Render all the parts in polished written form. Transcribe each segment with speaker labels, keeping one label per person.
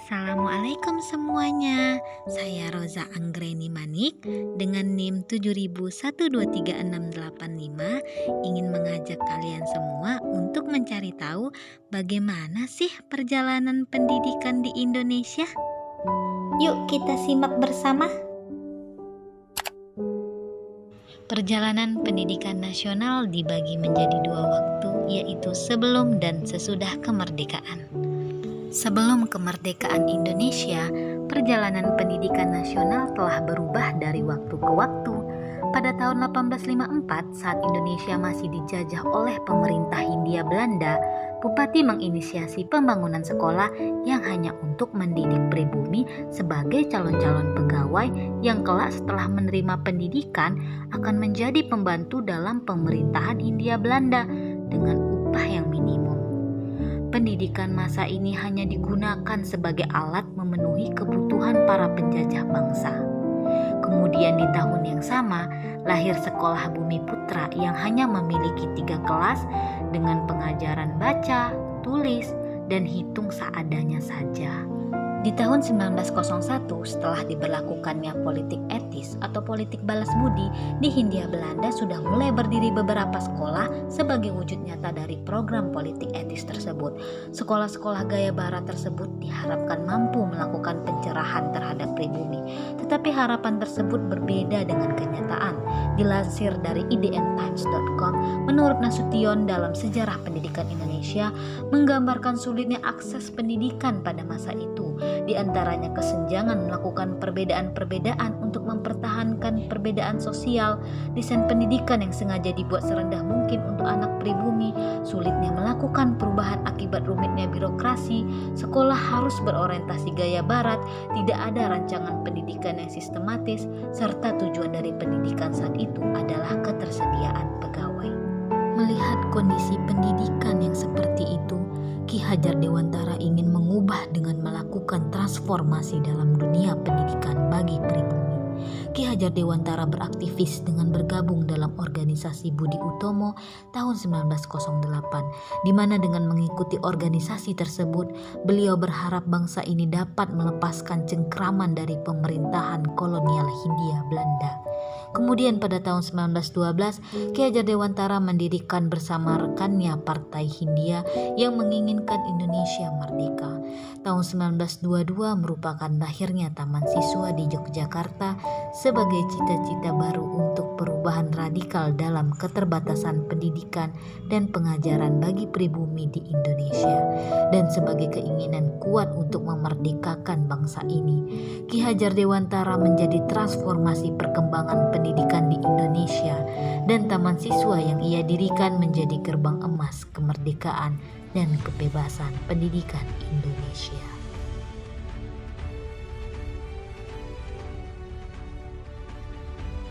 Speaker 1: Assalamualaikum semuanya. Saya Roza Anggreni Manik dengan NIM 7012365 ingin mengajak kalian semua untuk mencari tahu bagaimana sih perjalanan pendidikan di Indonesia. Yuk kita simak bersama. Perjalanan pendidikan nasional dibagi menjadi dua waktu, yaitu sebelum dan sesudah kemerdekaan. Sebelum kemerdekaan Indonesia, perjalanan pendidikan nasional telah berubah dari waktu ke waktu. Pada tahun 1854, saat Indonesia masih dijajah oleh pemerintah Hindia Belanda, Bupati menginisiasi pembangunan sekolah yang hanya untuk mendidik pribumi sebagai calon-calon pegawai yang kelak setelah menerima pendidikan akan menjadi pembantu dalam pemerintahan Hindia Belanda dengan upah yang minimum. Pendidikan masa ini hanya digunakan sebagai alat memenuhi kebutuhan para penjajah bangsa. Kemudian di tahun yang sama, lahir Sekolah Bumi Putra yang hanya memiliki 3 kelas dengan pengajaran baca, tulis, dan hitung seadanya saja. Di tahun 1901, setelah diberlakukannya politik etis atau politik balas budi, di Hindia Belanda sudah mulai berdiri beberapa sekolah sebagai wujud nyata dari program politik etis tersebut. Sekolah-sekolah gaya barat tersebut diharapkan mampu melakukan pencerahan terhadap pribumi, tetapi harapan tersebut berbeda dengan kenyataan. Dilansir dari idntimes.com, menurut Nasution dalam Sejarah Pendidikan Indonesia, menggambarkan sulitnya akses pendidikan pada masa itu. Di antaranya kesenjangan melakukan perbedaan-perbedaan untuk mempertahankan perbedaan sosial, desain pendidikan yang sengaja dibuat serendah mungkin untuk anak pribumi, sulitnya melakukan perubahan akibat rumitnya birokrasi, sekolah harus berorientasi gaya barat, tidak ada rancangan pendidikan yang sistematis, serta tujuan dari pendidikan saat itu adalah ketersediaan pegawai. Melihat kondisi pendidikan yang seperti itu, Ki Hajar Dewantara ingin mengubah dengan melakukan transformasi dalam dunia pendidikan bagi pribumi. Ki Hajar Dewantara beraktivis dengan bergabung dalam organisasi Budi Utomo tahun 1908, di mana dengan mengikuti organisasi tersebut, beliau berharap bangsa ini dapat melepaskan cengkraman dari pemerintahan kolonial Hindia Belanda. Kemudian pada tahun 1912, Ki Hajar Dewantara mendirikan bersama rekannya Partai Hindia yang menginginkan Indonesia merdeka. Tahun 1922 merupakan lahirnya Taman Siswa di Yogyakarta sebagai cita-cita baru untuk perubahan radikal dalam keterbatasan pendidikan dan pengajaran bagi pribumi di Indonesia, dan sebagai keinginan kuat untuk memerdekakan bangsa ini. Ki Hajar Dewantara menjadi transformasi perkembangan pendidikan di Indonesia, dan Taman Siswa yang ia dirikan menjadi gerbang emas kemerdekaan dan kebebasan pendidikan Indonesia.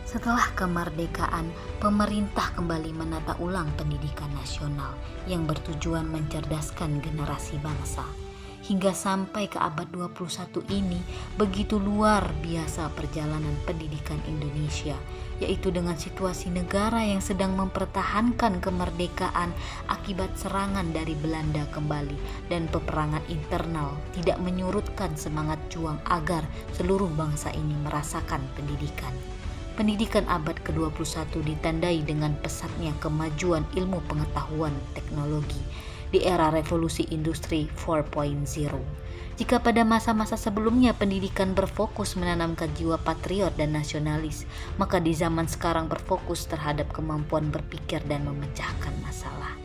Speaker 1: Setelah kemerdekaan, pemerintah kembali menata ulang pendidikan nasional yang bertujuan mencerdaskan generasi bangsa. Hingga sampai ke abad 21 ini, begitu luar biasa perjalanan pendidikan Indonesia, yaitu dengan situasi negara yang sedang mempertahankan kemerdekaan akibat serangan dari Belanda kembali, dan peperangan internal tidak menyurutkan semangat juang agar seluruh bangsa ini merasakan pendidikan. Pendidikan abad ke-21 ditandai dengan pesatnya kemajuan ilmu pengetahuan teknologi di era revolusi industri 4.0. Jika pada masa-masa sebelumnya pendidikan berfokus menanamkan jiwa patriot dan nasionalis, maka di zaman sekarang berfokus terhadap kemampuan berpikir dan memecahkan masalah.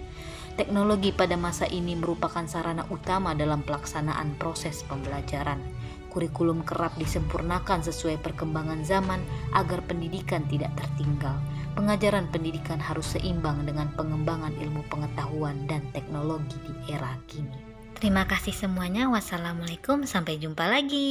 Speaker 1: Teknologi pada masa ini merupakan sarana utama dalam pelaksanaan proses pembelajaran. Kurikulum kerap disempurnakan sesuai perkembangan zaman agar pendidikan tidak tertinggal. Pengajaran pendidikan harus seimbang dengan pengembangan ilmu pengetahuan dan teknologi di era kini. Terima kasih semuanya. Wassalamualaikum, sampai jumpa lagi.